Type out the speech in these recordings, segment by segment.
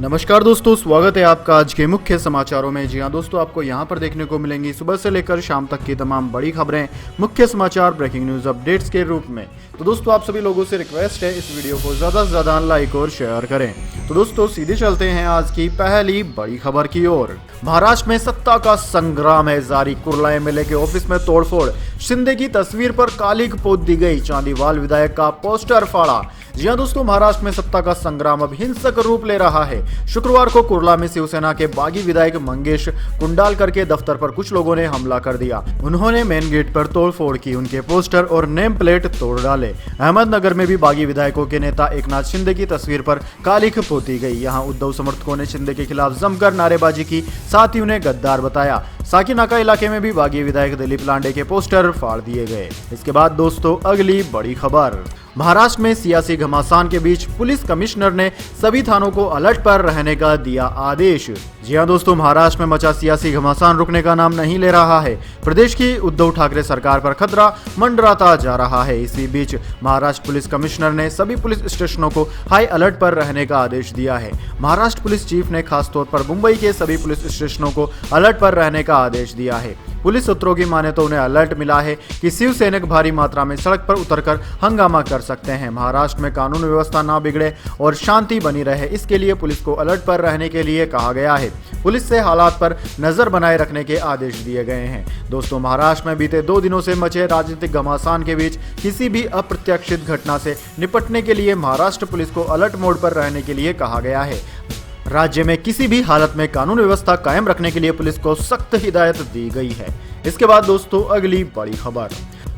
नमस्कार दोस्तों, स्वागत है आपका आज के मुख्य समाचारों में। जी हां दोस्तों, आपको यहां पर देखने को मिलेंगी सुबह से लेकर शाम तक की तमाम बड़ी खबरें, मुख्य समाचार, ब्रेकिंग न्यूज अपडेट्स के रूप में। तो दोस्तों, आप सभी लोगों से रिक्वेस्ट है इस वीडियो को ज़्यादा से ज़्यादा लाइक और शेयर करें। तो दोस्तों, सीधे चलते हैं आज की पहली बड़ी खबर की ओर। महाराष्ट्र में सत्ता का संग्राम है जारी, कुर्ला एमएलए के ऑफिस में तोड़फोड़, शिंदे की तस्वीर पर कालिक पोत दी गई, चांदीवाल विधायक का पोस्टर फाड़ा। जी हां दोस्तों, महाराष्ट्र में सत्ता का संग्राम अब हिंसक रूप ले रहा है। शुक्रवार को कुर्ला में शिवसेना के बागी विधायक मंगेश कुंडालकर के दफ्तर पर कुछ लोगों ने हमला कर दिया। उन्होंने मेन गेट पर तोड़फोड़ की, उनके पोस्टर और नेम प्लेट तोड़ डाले। अहमदनगर में भी बागी विधायकों के नेता एकनाथ शिंदे की तस्वीर पर कालिक पोती गई। यहाँ उद्धव समर्थकों ने शिंदे के खिलाफ जमकर नारेबाजी की, साथ ही उन्हें गद्दार बताया। साकीनाका इलाके में भी बागी विधायक दिलीप लांडे के पोस्टर फाड़ दिए गए। इसके बाद दोस्तों, अगली बड़ी खबर। महाराष्ट्र में सियासी घमासान के बीच पुलिस कमिश्नर ने सभी थानों को अलर्ट पर रहने का दिया आदेश। जी हां दोस्तों, महाराष्ट्र में मचा सियासी घमासान रुकने का नाम नहीं ले रहा है। प्रदेश की उद्धव ठाकरे सरकार पर खतरा मंडराता जा रहा है। इसी बीच महाराष्ट्र पुलिस कमिश्नर ने सभी पुलिस स्टेशनों को हाई अलर्ट पर रहने का आदेश दिया है। महाराष्ट्र पुलिस चीफ ने खासतौर पर मुंबई के सभी पुलिस स्टेशनों को अलर्ट पर रहने का आदेश दिया है। पुलिस सूत्रों की माने तो उन्हें अलर्ट मिला है कि शिवसैनिक भारी मात्रा में सड़क पर उतरकर हंगामा कर सकते हैं। महाराष्ट्र में कानून व्यवस्था ना बिगड़े और शांति बनी रहे, इसके लिए पुलिस को अलर्ट पर रहने के लिए कहा गया है। पुलिस से हालात पर नजर बनाए रखने के आदेश दिए गए हैं। दोस्तों, महाराष्ट्र में बीते 2 दिनों से मचे राजनीतिक घमासान के बीच किसी भी अप्रत्याशित घटना से निपटने के लिए महाराष्ट्र पुलिस को अलर्ट मोड पर रहने के लिए कहा गया है। राज्य में किसी भी हालत में कानून व्यवस्था कायम रखने के लिए पुलिस को सख्त हिदायत दी गई है। इसके बाद दोस्तों, अगली बड़ी खबर।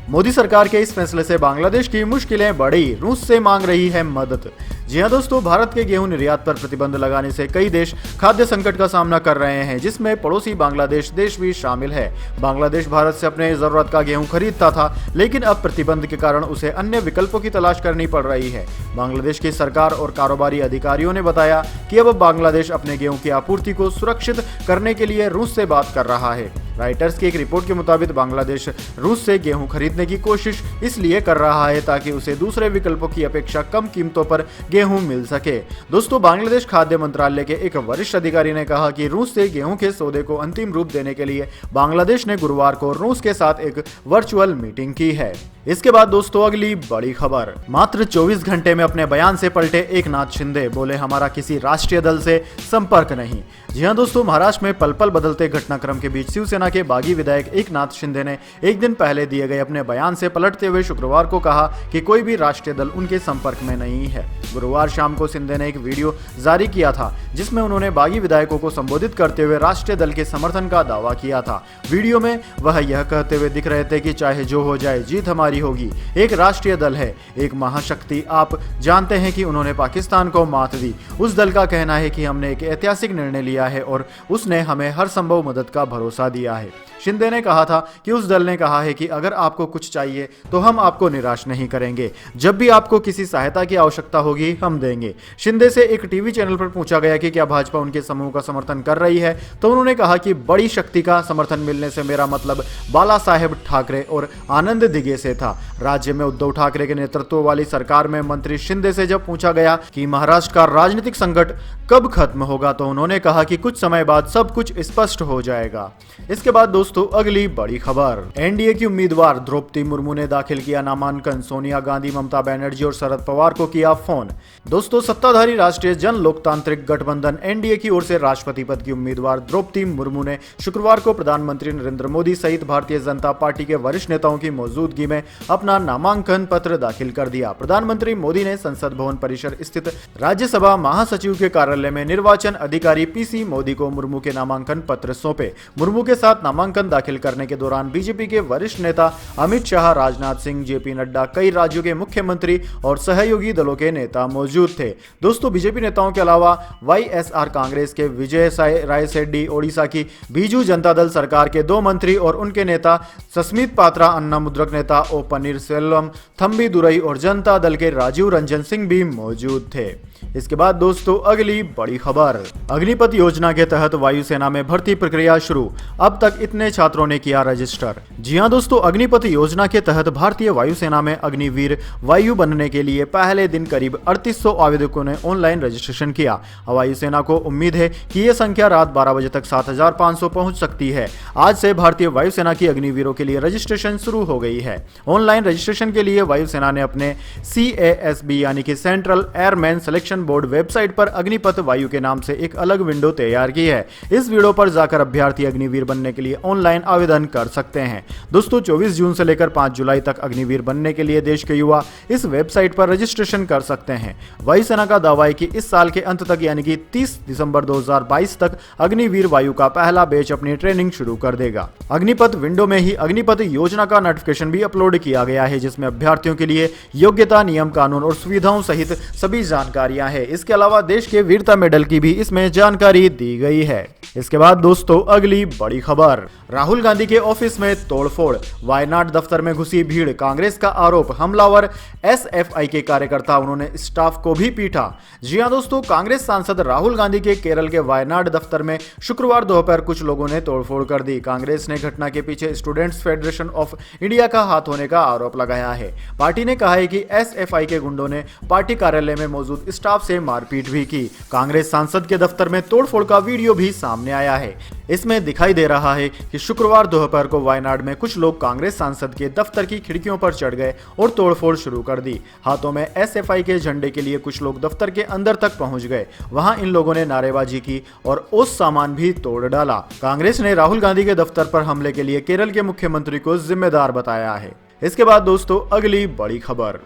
मोदी सरकार के इस फैसले से बांग्लादेश की मुश्किलें बढ़ी, रूस से मांग रही है मदद। जी हां दोस्तों, भारत के गेहूं निर्यात पर प्रतिबंध लगाने से कई देश खाद्य संकट का सामना कर रहे हैं, जिसमें पड़ोसी बांग्लादेश देश भी शामिल है। बांग्लादेश भारत से अपने जरूरत का गेहूं खरीदता था, लेकिन अब प्रतिबंध के कारण उसे अन्य विकल्पों की तलाश करनी पड़ रही है। बांग्लादेश की सरकार और कारोबारी अधिकारियों ने बताया कि अब बांग्लादेश अपने गेहूं की आपूर्ति को सुरक्षित करने के लिए रूस से बात कर रहा है। राइटर्स की एक रिपोर्ट के मुताबिक बांग्लादेश रूस से गेहूं खरीदने की कोशिश इसलिए कर रहा है ताकि उसे दूसरे विकल्पों की अपेक्षा कम कीमतों पर गेहूं मिल सके। दोस्तों, बांग्लादेश खाद्य मंत्रालय के एक वरिष्ठ अधिकारी ने कहा कि रूस से गेहूं के सौदे को अंतिम रूप देने के लिए बांग्लादेश ने गुरुवार को रूस के साथ एक वर्चुअल मीटिंग की है। इसके बाद दोस्तों, अगली बड़ी खबर। मात्र 24 घंटे में अपने बयान से पलटे एकनाथ शिंदे, बोले हमारा किसी राष्ट्रीय दल से संपर्क नहीं। जी हां दोस्तों, महाराष्ट्र में पल पल बदलते घटनाक्रम के बीच शिवसेना के बागी विधायक एकनाथ शिंदे ने एक दिन पहले दिए गए अपने बयान से पलटते हुए शुक्रवार को कहा कि कोई भी राष्ट्रीय दल उनके संपर्क में नहीं है। गुरुवार शाम को शिंदे ने एक वीडियो जारी किया था, जिसमें उन्होंने बागी विधायकों को संबोधित करते हुए राष्ट्रीय दल के समर्थन का दावा किया था। वीडियो में वह यह कहते हुए दिख रहे थे कि चाहे जो हो जाए, जीत हमारी होगी। एक राष्ट्रीय दल है, एक महाशक्ति। आप जानते हैं कि उन्होंने पाकिस्तान को मात दी। उस दल का कहना है कि हमने एक ऐतिहासिक निर्णय लिया है और उसने हमें हर संभव मदद का भरोसा दिया है। शिंदे ने कहा था कि उस दल ने कहा है कि अगर आपको कुछ चाहिए तो हम आपको निराश नहीं करेंगे। जब भी आपको किसी सहायता की आवश्यकता होगी, हम देंगे। शिंदे से एक टीवी चैनल पर पूछा गया कि क्या भाजपा उनके समूह का समर्थन कर रही है, तो उन्होंने कहा कि बड़ी शक्ति का समर्थन मिलने से मेरा मतलब बाला साहेब ठाकरे और आनंद दिघे से था। राज्य में उद्धव ठाकरे के नेतृत्व वाली सरकार में मंत्री शिंदे से जब पूछा गया कि महाराष्ट्र का राजनीतिक संकट कब खत्म होगा, तो उन्होंने कहा कि कुछ समय बाद सब कुछ स्पष्ट हो जाएगा। इसके बाद दोस्तों, अगली बड़ी खबर। एनडीए की उम्मीदवार द्रौपदी मुर्मू ने दाखिल किया नामांकन, सोनिया गांधी, ममता बनर्जी और शरद पवार को किया फोन। दोस्तों, सत्ताधारी राष्ट्रीय जन लोकतांत्रिक गठबंधन एनडीए की ओर से राष्ट्रपति पद की उम्मीदवार द्रौपदी मुर्मू ने शुक्रवार को प्रधानमंत्री नरेंद्र मोदी सहित भारतीय जनता पार्टी के वरिष्ठ नेताओं की मौजूदगी में अपना नामांकन पत्र दाखिल कर दिया। प्रधानमंत्री मोदी ने संसद भवन परिसर स्थित राज्यसभा महासचिव के कार्यालय में निर्वाचन अधिकारी पीसी मोदी को मुर्मू के नामांकन पत्र सौंपे। मुर्मू के साथ नामांकन दाखिल करने के दौरान बीजेपी के वरिष्ठ नेता अमित शाह, राजनाथ सिंह, जेपी नड्डा, कई राज्यों के मुख्यमंत्री और सहयोगी दलों के नेता मौजूद थे। दोस्तों, बीजेपी नेताओं के अलावा वाईएसआर कांग्रेस के विजय राय सेड्डी, ओडिशा की बीजू जनता दल सरकार के 2 मंत्री और उनके नेता सस्मित पात्रा, अन्ना मुद्रक नेता ओ पनीरसेल्वम, थम्बी दुरई और जनता दल के राजीव रंजन सिंह भी मौजूद थे। इसके बाद दोस्तों अगली बड़ी खबर, अग्निपथ योजना के तहत वायुसेना में भर्ती प्रक्रिया शुरू, अब तक इतने छात्रों ने किया रजिस्टर। जी हां दोस्तों, अग्निपथ योजना के तहत भारतीय वायुसेना में अग्निवीर वायु बनने के लिए पहले दिन करीब 3800 आवेदकों ने ऑनलाइन रजिस्ट्रेशन किया। वायुसेना को उम्मीद है कि यह संख्या रात 12 बजे तक 7500 पहुंच सकती है। आज से भारतीय वायुसेना की अग्निवीरों के लिए रजिस्ट्रेशन शुरू हो गई है। ऑनलाइन रजिस्ट्रेशन के लिए वायुसेना ने अपने CASB यानी कि central airman selection board website पर अग्निपथ वायु के नाम से एक अलग विंडो तैयार की है। इस विंडो पर जाकर अभ्यर्थी अग्निवीर बनने के लिए ऑनलाइन आवेदन कर सकते हैं। दोस्तों 24 जून से लेकर 5 जुलाई तक अग्निवीर बनने के लिए देश के युवा इस वेबसाइट पर रजिस्ट्रेशन कर सकते हैं। वायुसेना का दावा है कि इस साल के अंत तक यानी कि 30 दिसंबर 2022 तक अग्निवीर वायु का पहला बैच अपनी ट्रेनिंग शुरू कर देगा। अग्निपथ विंडो में ही अग्निपथ योजना का नोटिफिकेशन भी अपलोड किया गया है, जिसमें अभ्यर्थियों के लिए योग्यता, नियम, कानून और सुविधाओं सहित सभी जानकारियां है। इसके अलावा देश के वीरता मेडल की भी इसमें जानकारी दी गई है। इसके बाद दोस्तों अगली बड़ी खबर, राहुल गांधी के ऑफिस में तोड़फोड़, वायनाड दफ्तर में घुसी भीड़, कांग्रेस का आरोप, हमलावर SFI के कार्यकर्ता, उन्होंने स्टाफ को भी पीटा। जी हां दोस्तों, कांग्रेस सांसद राहुल गांधी के केरल के वायनाड दफ्तर में शुक्रवार दोपहर कुछ लोगों ने तोड़फोड़ कर दी। कांग्रेस ने घटना के पीछे स्टूडेंट्स फेडरेशन ऑफ इंडिया का हाथ होने का आरोप लगाया है। पार्टी ने कहा है कि SFI के गुंडों ने पार्टी कार्यालय में मौजूद स्टाफ से मारपीट भी की। कांग्रेस सांसद के दफ्तर में तोड़फोड़ का वीडियो भी सामने आया है। इसमें दिखाई दे रहा है कि शुक्रवार दोपहर को वायनाड में कुछ लोग कांग्रेस सांसद के दफ्तर की खिड़कियों पर चढ़ गए और तोड़फोड़ शुरू कर दी। हाथों में SFI के झंडे के लिए कुछ लोग दफ्तर के अंदर तक पहुंच गए। वहां इन लोगों ने नारेबाजी की और उस सामान भी तोड़ डाला। कांग्रेस ने राहुल गांधी के दफ्तर पर हमले के लिए केरल के मुख्यमंत्री को जिम्मेदार बताया है। इसके बाद दोस्तों अगली बड़ी खबर,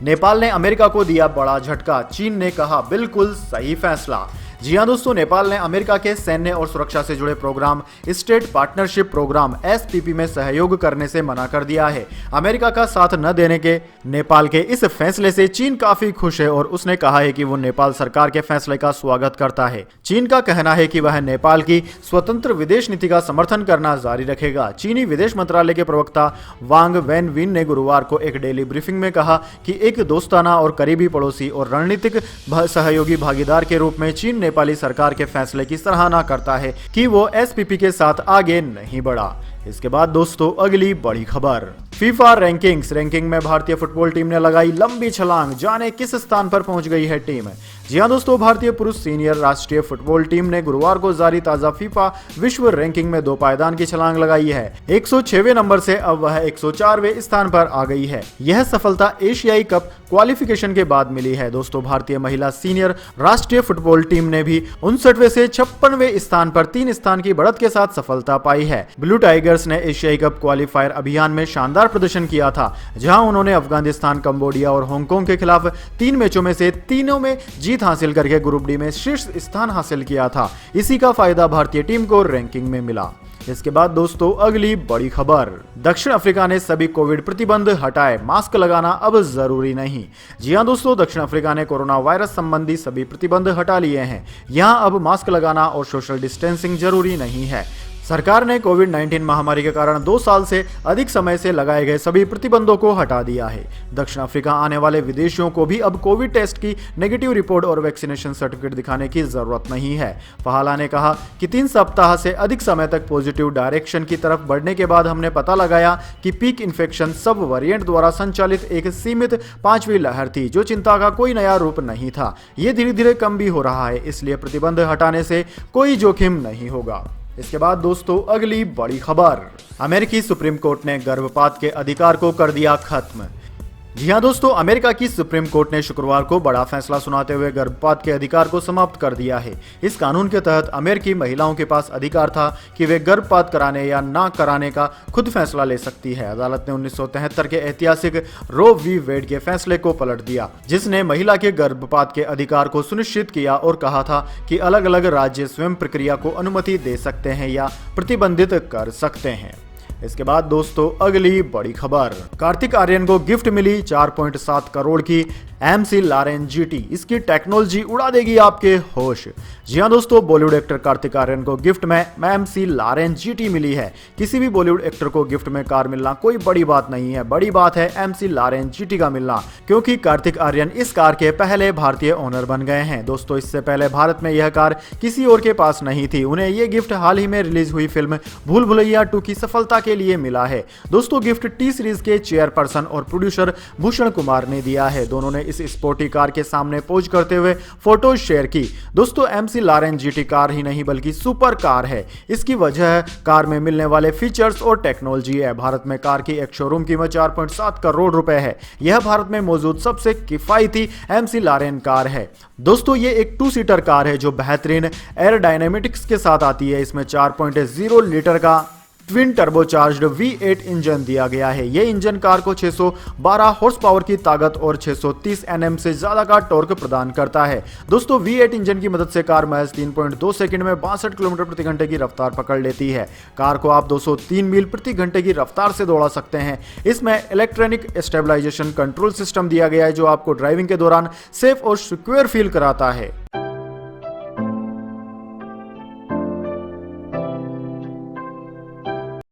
नेपाल ने अमेरिका को दिया बड़ा झटका, चीन ने कहा बिल्कुल सही फैसला। जी हां दोस्तों, नेपाल ने अमेरिका के सैन्य और सुरक्षा से जुड़े program state partnership program SPP में सहयोग करने से मना कर दिया है। अमेरिका का साथ न देने के नेपाल के इस फैसले से चीन काफी खुश है और उसने कहा है कि वो नेपाल सरकार के फैसले का स्वागत करता है। चीन का कहना है कि वह नेपाल की स्वतंत्र विदेश नीति का समर्थन करना जारी रखेगा। चीनी विदेश मंत्रालय के प्रवक्ता वांग वेनविन ने गुरुवार को एक डेली ब्रीफिंग में कहा कि एक दोस्ताना और करीबी पड़ोसी और रणनीतिक सहयोगी भागीदार के रूप में चीन नेपाली सरकार के फैसले की सराहना करता है कि वो SPP के साथ आगे नहीं बढ़ा। इसके बाद दोस्तों अगली बड़ी खबर, फीफा रैंकिंग में भारतीय फुटबॉल टीम ने लगाई लंबी छलांग, जाने किस स्थान पर पहुंच गई है टीम। जी हां दोस्तों, भारतीय पुरुष सीनियर राष्ट्रीय फुटबॉल टीम ने गुरुवार को जारी ताजा फीफा विश्व रैंकिंग में 2 पायदान की छलांग लगाई है। 106वें नंबर से अब वह 104वें स्थान पर आ गई है। यह सफलता एशियाई कप क्वालिफिकेशन के बाद मिली है। दोस्तों भारतीय महिला सीनियर राष्ट्रीय फुटबॉल टीम ने भी 59वें से 56वें स्थान पर 3 स्थान की बढ़त के साथ सफलता पाई है। ब्लू टाइगर्स ने एशियाई कप क्वालिफायर अभियान में शानदार प्रदर्शन किया था, जहां उन्होंने अफगानिस्तान, कंबोडिया और हांगकांग के खिलाफ 3 मैचों में से तीनों में जीत हासिल करके ग्रुप डी में शीर्ष स्थान हासिल किया था। इसी का फायदा भारतीय टीम को रैंकिंग में मिला। इसके बाद दोस्तों अगली बड़ी खबर, दक्षिण अफ्रीका ने सभी कोविड प्रतिबंध हटाए, मास्क लगाना अब जरूरी नहीं। जी हां दोस्तों, दक्षिण अफ्रीका ने कोरोना वायरस संबंधी सभी प्रतिबंध हटा लिए हैं। यहां अब मास्क लगाना और सोशल डिस्टेंसिंग जरूरी नहीं है। सरकार ने कोविड-19 महामारी के कारण 2 साल से अधिक समय से लगाए गए सभी प्रतिबंधों को हटा दिया है। दक्षिण अफ्रीका आने वाले विदेशियों को भी अब कोविड टेस्ट की नेगेटिव रिपोर्ट और वैक्सीनेशन सर्टिफिकेट दिखाने की जरूरत नहीं है। फहाला ने कहा कि 3 सप्ताह से अधिक समय तक पॉजिटिव डायरेक्शन की तरफ बढ़ने के बाद हमने पता लगाया कि पीक इन्फेक्शन सब वेरिएंट द्वारा संचालित एक सीमित 5वीं लहर थी, जो चिंता का कोई नया रूप नहीं था। ये धीरे धीरे कम भी हो रहा है, इसलिए प्रतिबंध हटाने से कोई जोखिम नहीं होगा। इसके बाद दोस्तों अगली बड़ी खबर, अमेरिकी सुप्रीम कोर्ट ने गर्भपात के अधिकार को कर दिया खत्म। जी हां दोस्तों, अमेरिका की सुप्रीम कोर्ट ने शुक्रवार को बड़ा फैसला सुनाते हुए गर्भपात के अधिकार को समाप्त कर दिया है। इस कानून के तहत अमेरिकी महिलाओं के पास अधिकार था कि वे गर्भपात कराने या ना कराने का खुद फैसला ले सकती है। अदालत ने 1973 के ऐतिहासिक रो वी वेड के फैसले को पलट दिया, जिसने महिला के गर्भपात के अधिकार को सुनिश्चित किया और कहा था कि अलग अलग राज्य स्वयं प्रक्रिया को अनुमति दे सकते हैं या प्रतिबंधित कर सकते हैं। इसके बाद दोस्तों अगली बड़ी खबर, कार्तिक आर्यन को गिफ्ट मिली 4.7 करोड़ की MC लारेन GT, इसकी टेक्नोलॉजी उड़ा देगी आपके होश। जी हाँ दोस्तों, बॉलीवुड एक्टर कार्तिक आर्यन को गिफ्ट में MC लारेन GT मिली है। किसी भी बॉलीवुड एक्टर को गिफ्ट में कार मिलना कोई बड़ी बात नहीं है, बड़ी बात है MC लारेन GT का मिलना, क्योंकि कार्तिक आर्यन इस कार के पहले भारतीय ओनर बन गए हैं। दोस्तों, इससे पहले भारत में यह कार किसी और के पास नहीं थी। उन्हें यह गिफ्ट हाल ही में रिलीज हुई फिल्म भूल भुलैया 2 की सफलता के लिए मिला है। दोस्तों, गिफ्ट टी सीरीज के चेयरपर्सन और प्रोड्यूसर भूषण कुमार ने दिया है। दोनों ने इस स्पोर्टी कार के सामने पोज करते हुए फोटो शेयर की। दोस्तों, MC लारेन GT कार ही नहीं बल्कि सुपर कार है। इसकी वजह कार में मिलने वाले फीचर्स और टेक्नोलॉजी है। भारत में कार की एक शोरूम कीमत 4.7 करोड़ रुपए है। यह भारत में मौजूद सबसे किफायती MC लारेन कार है। दोस्तों, ये एक 2 सीटर कार है जो बेहतरीन एयर डायनेमिक्स के साथ आती है। इसमें 4.0 लीटर का ट्विन टर्बोचार्ज्ड V8 इंजन दिया गया है। यह इंजन कार को 612 हॉर्स पावर की ताकत और 630 Nm से ज्यादा का टॉर्क प्रदान करता है। दोस्तों, V8 इंजन की मदद से कार महज 3.2 सेकंड में 62 किलोमीटर प्रति घंटे की रफ्तार पकड़ लेती है। कार को आप 203 मील प्रति घंटे की रफ्तार से दौड़ा सकते हैं। इसमें इलेक्ट्रॉनिक स्टेबलाइजेशन कंट्रोल सिस्टम दिया गया है जो आपको ड्राइविंग के दौरान सेफ और सिक्योर फील कराता है।